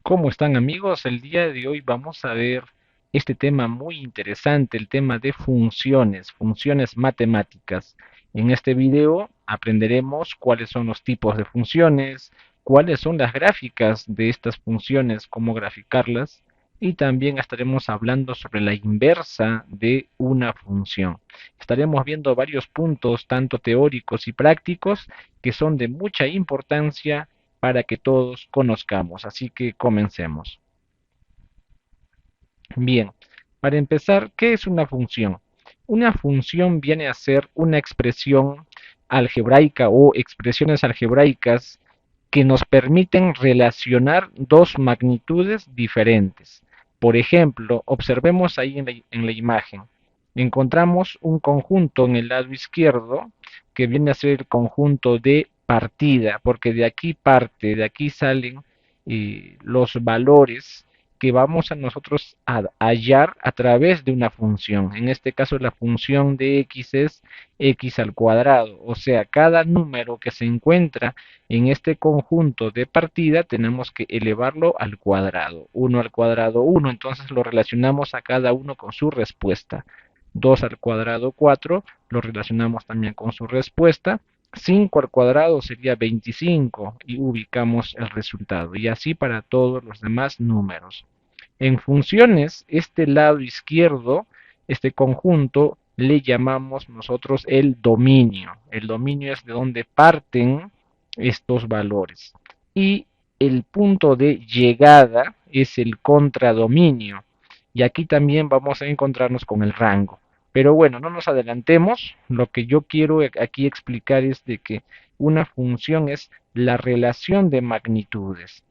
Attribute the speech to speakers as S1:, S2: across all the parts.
S1: ¿Cómo están amigos? El día de hoy vamos a ver este tema muy interesante, el tema de funciones matemáticas. En este video aprenderemos cuáles son los tipos de funciones, cuáles son las gráficas de estas funciones, cómo graficarlas, y también estaremos hablando sobre la inversa de una función. Estaremos viendo varios puntos, tanto teóricos y prácticos, que son de mucha importancia para que todos conozcamos. Así que comencemos. Bien, para empezar, ¿qué es una función? Una función viene a ser una expresión algebraica o expresiones algebraicas que nos permiten relacionar dos magnitudes diferentes. Por ejemplo, observemos ahí en la imagen. Encontramos un conjunto en el lado izquierdo que viene a ser el conjunto de partida, porque de aquí parte, de aquí salen los valores que vamos a nosotros a hallar a través de una función. En este caso la función de x es x al cuadrado, o sea, cada número que se encuentra en este conjunto de partida tenemos que elevarlo al cuadrado. 1 al cuadrado 1, entonces lo relacionamos a cada uno con su respuesta. 2 al cuadrado 4, lo relacionamos también con su respuesta. 5 al cuadrado sería 25 y ubicamos el resultado. Y así para todos los demás números. En funciones, este lado izquierdo, este conjunto, le llamamos nosotros el dominio. El dominio es de donde parten estos valores. Y el punto de llegada es el contradominio. Y aquí también vamos a encontrarnos con el rango. Pero bueno, no nos adelantemos. Lo que yo quiero aquí explicar es de que una función es la relación de magnitudes.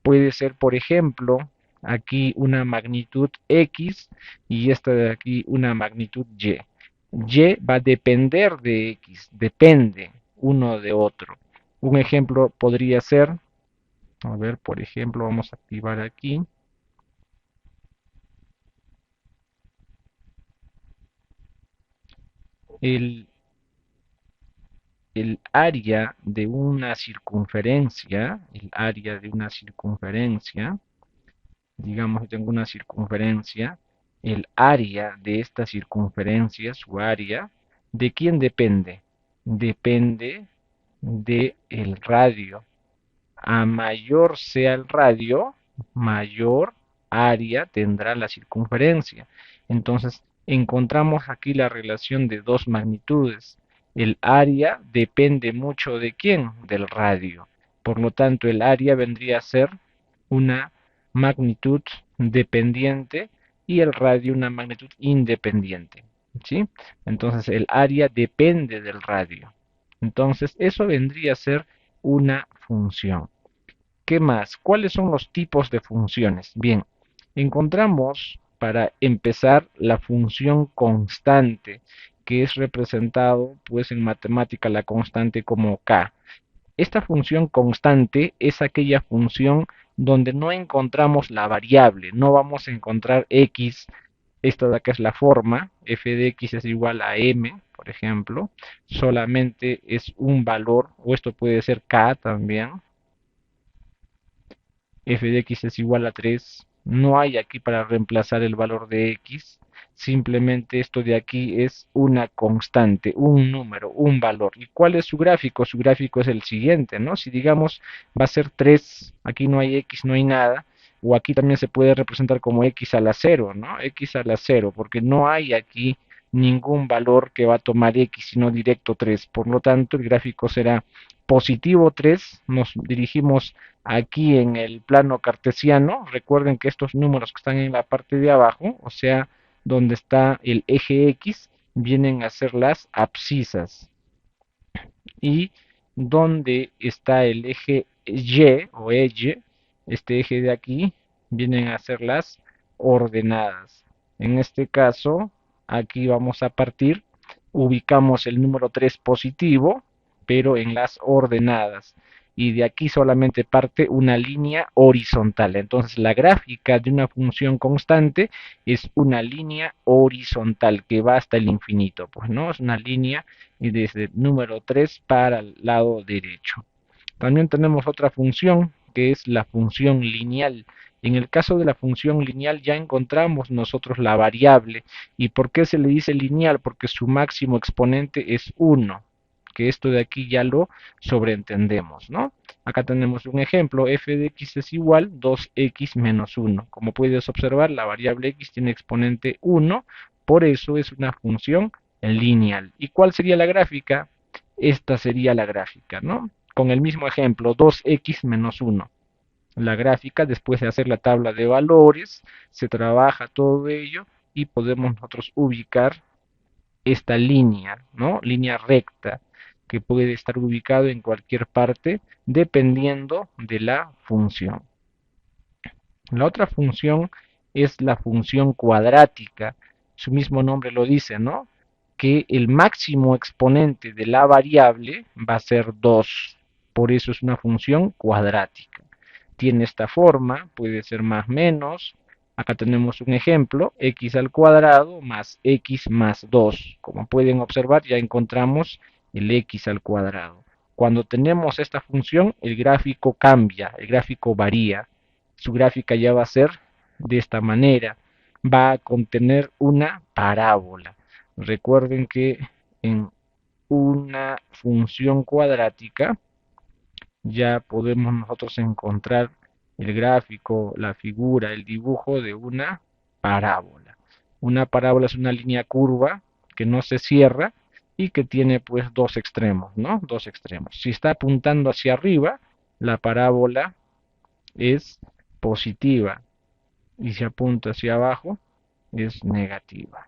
S1: Puede ser, por ejemplo, aquí una magnitud X y esta de aquí una magnitud Y. Y va a depender de X, depende uno de otro. Un ejemplo podría ser, a ver, por ejemplo, vamos a activar aquí, el, el área de una circunferencia, digamos que tengo una circunferencia, el área de esta circunferencia, su área, ¿de quién depende? Depende del radio. A mayor sea el radio, mayor área tendrá la circunferencia. Entonces, encontramos aquí la relación de dos magnitudes. El área depende mucho de quién, del radio. Por lo tanto, el área vendría a ser una magnitud dependiente y el radio una magnitud independiente. ¿Sí? Entonces, el área depende del radio. Entonces, eso vendría a ser una función. ¿Qué más? ¿Cuáles son los tipos de funciones? Bien, encontramos para empezar la función constante, que es representado pues en matemática la constante como k. Esta función constante es aquella función donde no encontramos la variable, no vamos a encontrar x, esta de acá es la forma, f de x es igual a m, por ejemplo, solamente es un valor, o esto puede ser k también, f de x es igual a 3. No hay aquí para reemplazar el valor de x. Simplemente esto de aquí es una constante, un número, un valor. ¿Y cuál es su gráfico? Su gráfico es el siguiente, ¿no? Si digamos va a ser 3, aquí no hay x, no hay nada. O aquí también se puede representar como x a la 0, ¿no? X a la 0, porque no hay aquí ningún valor que va a tomar x, sino directo 3. Por lo tanto, el gráfico será positivo 3. Nos dirigimos aquí en el plano cartesiano. Recuerden que estos números que están en la parte de abajo, o sea, donde está el eje X, vienen a ser las abscisas. Y donde está el eje Y o Y, este eje de aquí, vienen a ser las ordenadas. En este caso, aquí vamos a partir, ubicamos el número 3 positivo, pero en las ordenadas. Y de aquí solamente parte una línea horizontal. Entonces la gráfica de una función constante es una línea horizontal que va hasta el infinito. Pues no, es una línea y desde el número 3 para el lado derecho. También tenemos otra función que es la función lineal. En el caso de la función lineal ya encontramos nosotros la variable. ¿Y por qué se le dice lineal? Porque su máximo exponente es 1, que esto de aquí ya lo sobreentendemos, ¿no? Acá tenemos un ejemplo, f de x es igual 2x menos 1. Como puedes observar, la variable x tiene exponente 1, por eso es una función lineal. ¿Y cuál sería la gráfica? Esta sería la gráfica, ¿no? Con el mismo ejemplo, 2x menos 1. La gráfica, después de hacer la tabla de valores, se trabaja todo ello y podemos nosotros ubicar esta línea, ¿no? Línea recta, que puede estar ubicado en cualquier parte dependiendo de la función. La otra función es la función cuadrática. Su mismo nombre lo dice, ¿no? Que el máximo exponente de la variable va a ser 2. Por eso es una función cuadrática. Tiene esta forma, puede ser más menos. Acá tenemos un ejemplo, x al cuadrado más x más 2. Como pueden observar, ya encontramos el x al cuadrado. Cuando tenemos esta función, el gráfico cambia, el gráfico varía. Su gráfica ya va a ser de esta manera. Va a contener una parábola. Recuerden que en una función cuadrática ya podemos nosotros encontrar el gráfico, la figura, el dibujo de una parábola. Una parábola es una línea curva que no se cierra y que tiene pues dos extremos, ¿no? Dos extremos. Si está apuntando hacia arriba, la parábola es positiva y si apunta hacia abajo es negativa.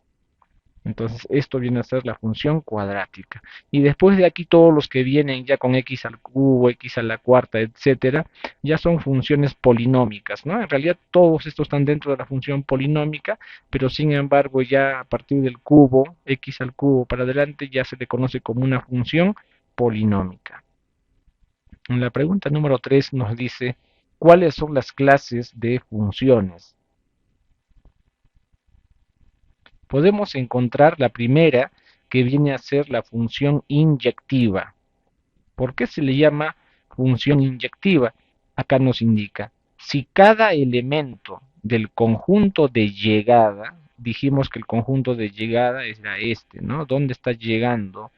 S1: Entonces esto viene a ser la función cuadrática. Y después de aquí todos los que vienen ya con x al cubo, x a la cuarta, etcétera, ya son funciones polinómicas, ¿no? En realidad todos estos están dentro de la función polinómica, pero sin embargo ya a partir del cubo, x al cubo para adelante, ya se le conoce como una función polinómica. En la pregunta número 3 nos dice, ¿cuáles son las clases de funciones? Podemos encontrar la primera, que viene a ser la función inyectiva. ¿Por qué se le llama función inyectiva? Acá nos indica, si cada elemento del conjunto de llegada, dijimos que el conjunto de llegada era este, ¿no? ¿Dónde está llegando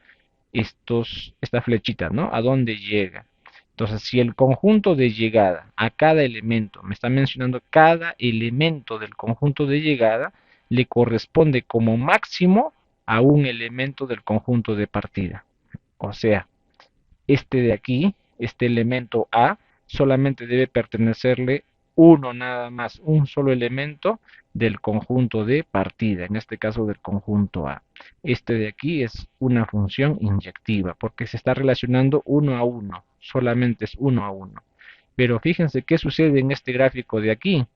S1: esta flechita, ¿no? ¿A dónde llega? Entonces, si el conjunto de llegada a cada elemento, me está mencionando cada elemento del conjunto de llegada, le corresponde como máximo a un elemento del conjunto de partida. O sea, este de aquí, este elemento A, solamente debe pertenecerle uno nada más, un solo elemento del conjunto de partida, en este caso del conjunto A. Este de aquí es una función inyectiva, porque se está relacionando uno a uno, solamente es uno a uno. Pero fíjense qué sucede en este gráfico de aquí.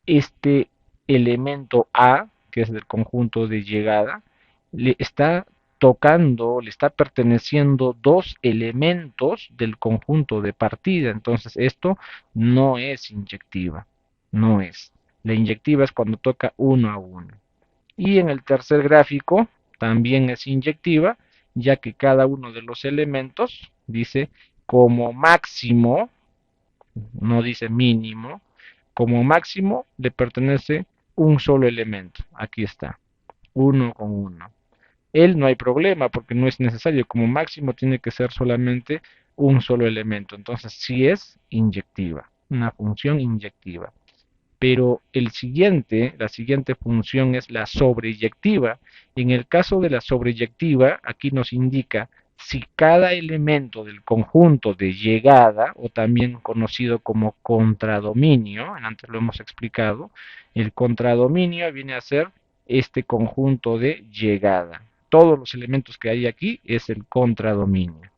S1: Este elemento A, que es del conjunto de llegada, le está tocando, le está perteneciendo dos elementos del conjunto de partida. Entonces esto no es inyectiva, no es. La inyectiva es cuando toca uno a uno. Y en el tercer gráfico también es inyectiva, ya que cada uno de los elementos dice como máximo, no dice mínimo, como máximo le pertenece un solo elemento. Aquí está, uno con uno. Él no hay problema porque no es necesario. Como máximo tiene que ser solamente un solo elemento. Entonces sí es inyectiva, una función inyectiva. Pero la siguiente función es la sobreyectiva. En el caso de la sobreyectiva, aquí nos indica si cada elemento del conjunto de llegada, o también conocido como contradominio, antes lo hemos explicado, el contradominio viene a ser este conjunto de llegada. Todos los elementos que hay aquí es el contradominio.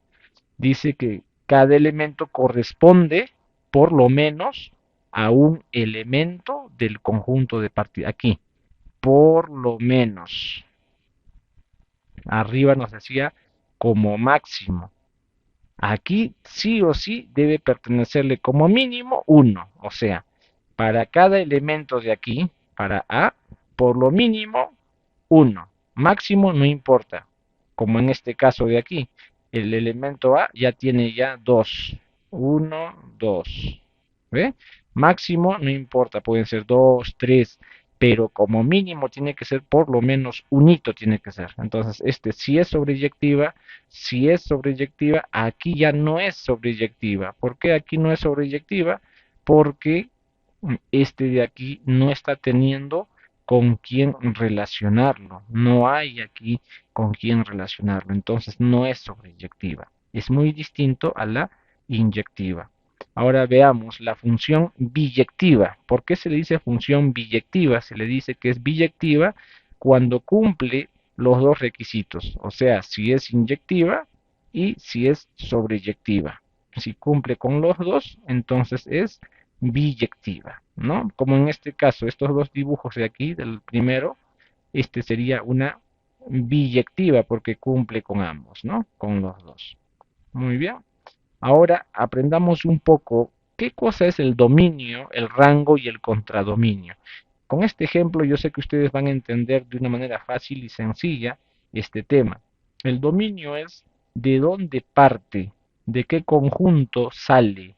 S1: Dice que cada elemento corresponde por lo menos a un elemento del conjunto de partida. Aquí, por lo menos. Arriba nos decía como máximo. Aquí sí o sí debe pertenecerle como mínimo 1. O sea, para cada elemento de aquí, para A, por lo mínimo 1. Máximo no importa. Como en este caso de aquí. El elemento A ya tiene ya 2. 1, 2. ¿Ve? Máximo no importa, pueden ser 2, 3, pero como mínimo tiene que ser por lo menos un hito tiene que ser. Entonces, este si es sobreyectiva, si es sobreyectiva, aquí ya no es sobreyectiva. ¿Por qué aquí no es sobreyectiva? Porque este de aquí no está teniendo con quién relacionarlo. No hay aquí con quién relacionarlo. Entonces no es sobreyectiva. Es muy distinto a la inyectiva. Ahora veamos la función biyectiva. ¿Por qué se le dice función biyectiva? Se le dice que es biyectiva cuando cumple los dos requisitos. O sea, si es inyectiva y si es sobreyectiva. Si cumple con los dos, entonces es biyectiva, ¿no? Como en este caso, estos dos dibujos de aquí, del primero, este sería una biyectiva porque cumple con ambos, ¿no? Con los dos. Muy bien. Ahora aprendamos un poco qué cosa es el dominio, el rango y el contradominio. Con este ejemplo yo sé que ustedes van a entender de una manera fácil y sencilla este tema. El dominio es de dónde parte, de qué conjunto sale,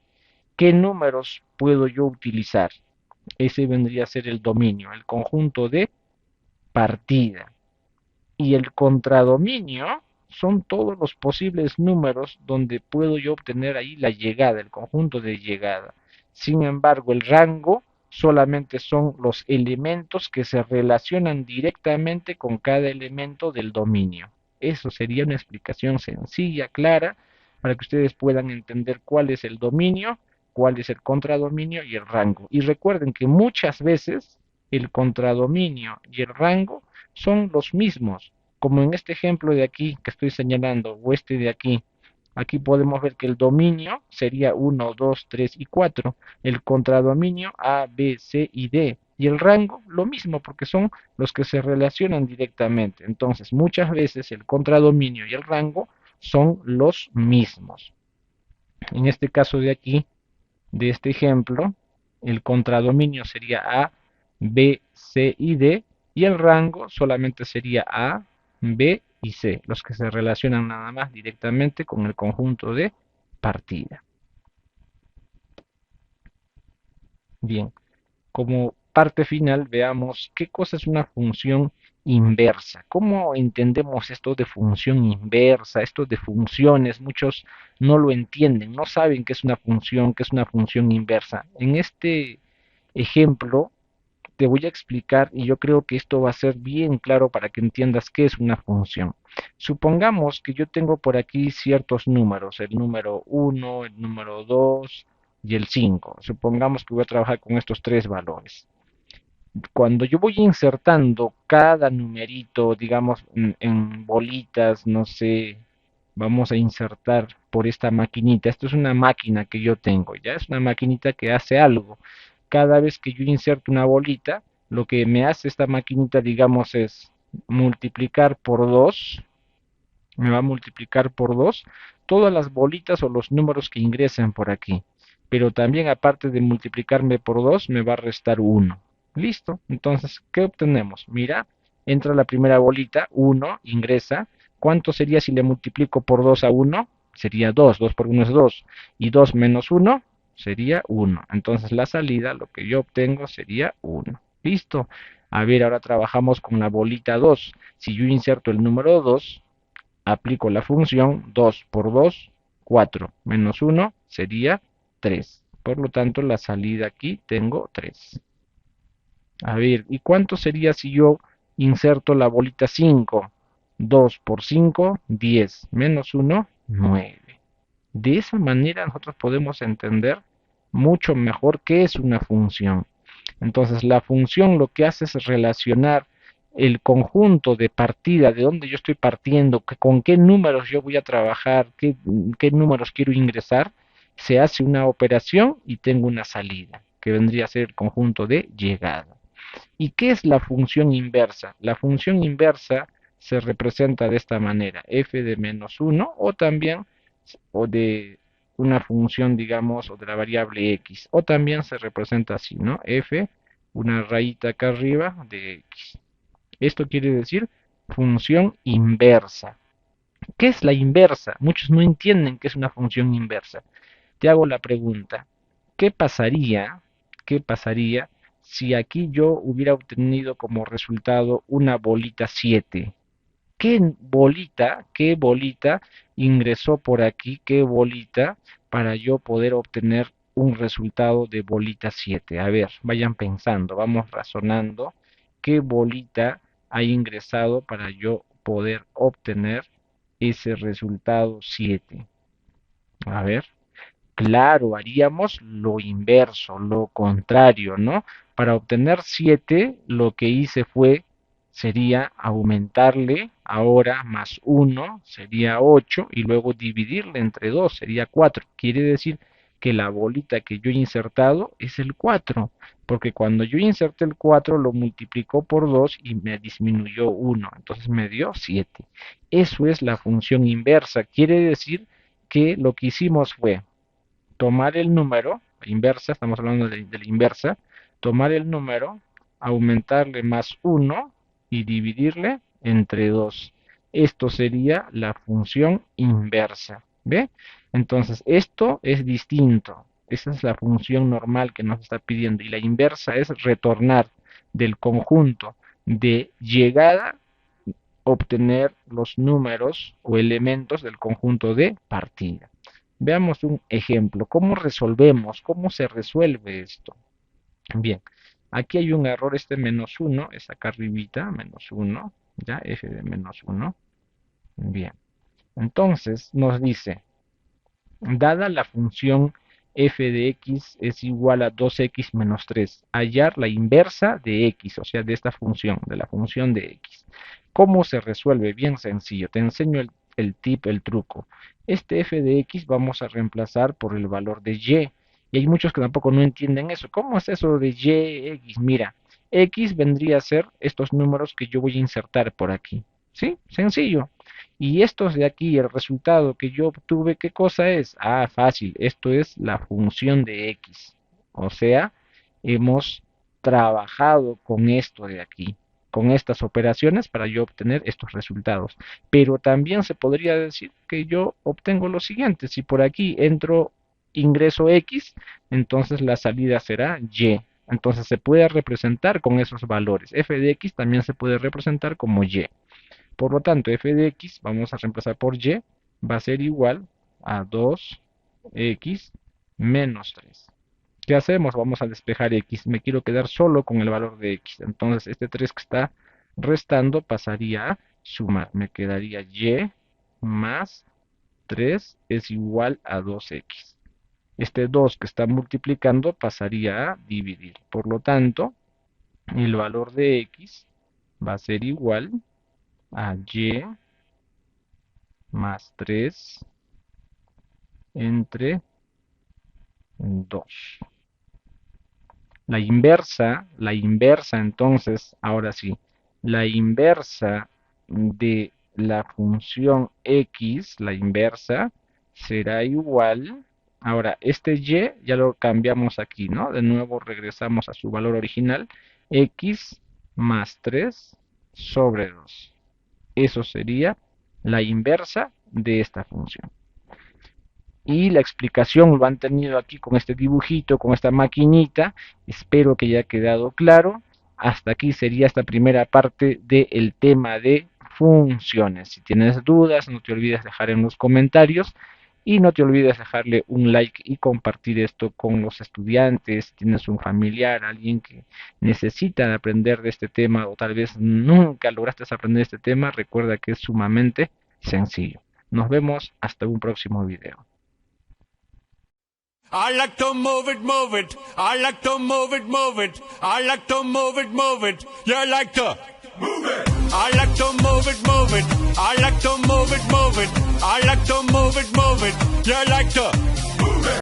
S1: qué números puedo yo utilizar. Ese vendría a ser el dominio, el conjunto de partida. Y el contradominio son todos los posibles números donde puedo yo obtener ahí la llegada, el conjunto de llegada. Sin embargo, el rango solamente son los elementos que se relacionan directamente con cada elemento del dominio. Eso sería una explicación sencilla, clara, para que ustedes puedan entender cuál es el dominio, cuál es el contradominio y el rango. Y recuerden que muchas veces el contradominio y el rango son los mismos, como en este ejemplo de aquí que estoy señalando, o este de aquí. Aquí podemos ver que el dominio sería 1, 2, 3 y 4, el contradominio A, B, C y D, y el rango lo mismo porque son los que se relacionan directamente. Entonces, muchas veces el contradominio y el rango son los mismos. En este caso de aquí, de este ejemplo, el contradominio sería A, B, C y D, y el rango solamente sería A, B y C, los que se relacionan nada más directamente con el conjunto de partida. Bien, como parte final veamos qué cosa es una función inversa. ¿Cómo entendemos esto de función inversa, esto de funciones? Muchos no lo entienden, no saben qué es una función inversa. En este ejemplo te voy a explicar y yo creo que esto va a ser bien claro para que entiendas qué es una función. Supongamos que yo tengo por aquí ciertos números, el número 1, el número 2 y el 5. Supongamos que voy a trabajar con estos tres valores. Cuando yo voy insertando cada numerito, digamos, en bolitas, no sé, vamos a insertar por esta maquinita. Esto es una máquina que yo tengo, ya es una maquinita que hace algo. Cada vez que yo inserto una bolita, lo que me hace esta maquinita, digamos, es multiplicar por 2. Me va a multiplicar por 2 todas las bolitas o los números que ingresen por aquí. Pero también aparte de multiplicarme por 2 me va a restar 1. Listo. Entonces, ¿qué obtenemos? Mira, entra la primera bolita, 1, ingresa. ¿Cuánto sería si le multiplico por 2 a 1? Sería 2. 2 por 1 es 2. Y 2 menos 1 sería 1. Entonces la salida, lo que yo obtengo sería 1. Listo. A ver, ahora trabajamos con la bolita 2. Si yo inserto el número 2, aplico la función 2 por 2, 4, menos 1 sería 3. Por lo tanto, la salida aquí tengo 3. A ver, ¿y cuánto sería si yo inserto la bolita 5? 2 por 5, 10, menos 1, 9. De esa manera nosotros podemos entender mucho mejor qué es una función. Entonces, la función lo que hace es relacionar el conjunto de partida, de dónde yo estoy partiendo, con qué números yo voy a trabajar, qué números quiero ingresar, se hace una operación y tengo una salida, que vendría a ser el conjunto de llegada. ¿Y qué es la función inversa? La función inversa se representa de esta manera, f de menos 1 o también o de una función, digamos, o de la variable x, o también se representa así, ¿no? F, una rayita acá arriba de x. Esto quiere decir función inversa. ¿Qué es la inversa? Muchos no entienden qué es una función inversa. te hago la pregunta, ¿qué pasaría, qué pasaría si aquí yo hubiera obtenido como resultado una bolita 7? Qué bolita ingresó por aquí? ¿Qué bolita para yo poder obtener un resultado de bolita 7? A ver, vayan pensando, vamos razonando. ¿Qué bolita ha ingresado para yo poder obtener ese resultado 7? A ver. Claro, haríamos lo inverso, lo contrario, ¿no? Para obtener 7, lo que hice sería aumentarle ahora más 1, sería 8, y luego dividirle entre 2, sería 4. Quiere decir que la bolita que yo he insertado es el 4, porque cuando yo inserté el 4 lo multiplicó por 2 y me disminuyó 1, entonces me dio 7. Eso es la función inversa, quiere decir que lo que hicimos fue tomar el número, inversa, estamos hablando de la inversa, tomar el número, aumentarle más 1 y dividirle entre 2. Esto sería la función inversa. ¿Ve? Entonces, esto es distinto. Esa es la función normal que nos está pidiendo. Y la inversa es retornar del conjunto de llegada, obtener los números o elementos del conjunto de partida. Veamos un ejemplo. ¿Cómo resolvemos? ¿Cómo se resuelve esto? Bien, aquí hay un error, este menos 1, es acá arribita, menos 1, ya, f de menos 1. Bien, entonces nos dice, dada la función f de x es igual a 2x menos 3, hallar la inversa de x, o sea, de esta función, de la función de x. ¿Cómo se resuelve? Bien sencillo, te enseño el tip, el truco. Este f de x vamos a reemplazar por el valor de y. Y hay muchos que tampoco no entienden eso. ¿Cómo es eso de y, x? Mira, x vendría a ser estos números que yo voy a insertar por aquí. ¿Sí? Sencillo. Y estos de aquí, el resultado que yo obtuve, ¿qué cosa es? Ah, fácil. Esto es la función de x. O sea, hemos trabajado con esto de aquí, con estas operaciones para yo obtener estos resultados. Pero también se podría decir que yo obtengo lo siguiente. Si por aquí ingreso x, entonces la salida será y. Entonces se puede representar con esos valores. F de x también se puede representar como y. Por lo tanto, f de x, vamos a reemplazar por y, va a ser igual a 2x menos 3. ¿Qué hacemos? Vamos a despejar x. Me quiero quedar solo con el valor de x. Entonces, este 3 que está restando pasaría a sumar. Me quedaría y más 3 es igual a 2x. Este 2 que está multiplicando pasaría a dividir. Por lo tanto, el valor de x va a ser igual a y más 3 entre 2. La inversa entonces, ahora sí, la inversa de la función x, la inversa, será igual, ahora este y ya lo cambiamos aquí, ¿no? De nuevo regresamos a su valor original, x más 3 sobre 2. Eso sería la inversa de esta función. Y la explicación lo han tenido aquí con este dibujito, con esta maquinita. Espero que haya quedado claro. Hasta aquí sería esta primera parte del tema de funciones. Si tienes dudas, no te olvides dejar en los comentarios. Y no te olvides dejarle un like y compartir esto con los estudiantes. Si tienes un familiar, alguien que necesita aprender de este tema o tal vez nunca lograste aprender este tema, recuerda que es sumamente sencillo. Nos vemos hasta un próximo video.
S2: I like to move it, move it. I like to move it, move it. I like to move it, move it. You like to move it. I like to move it, move it. I like to move it, move it. I like to move it, move it. You like to move it.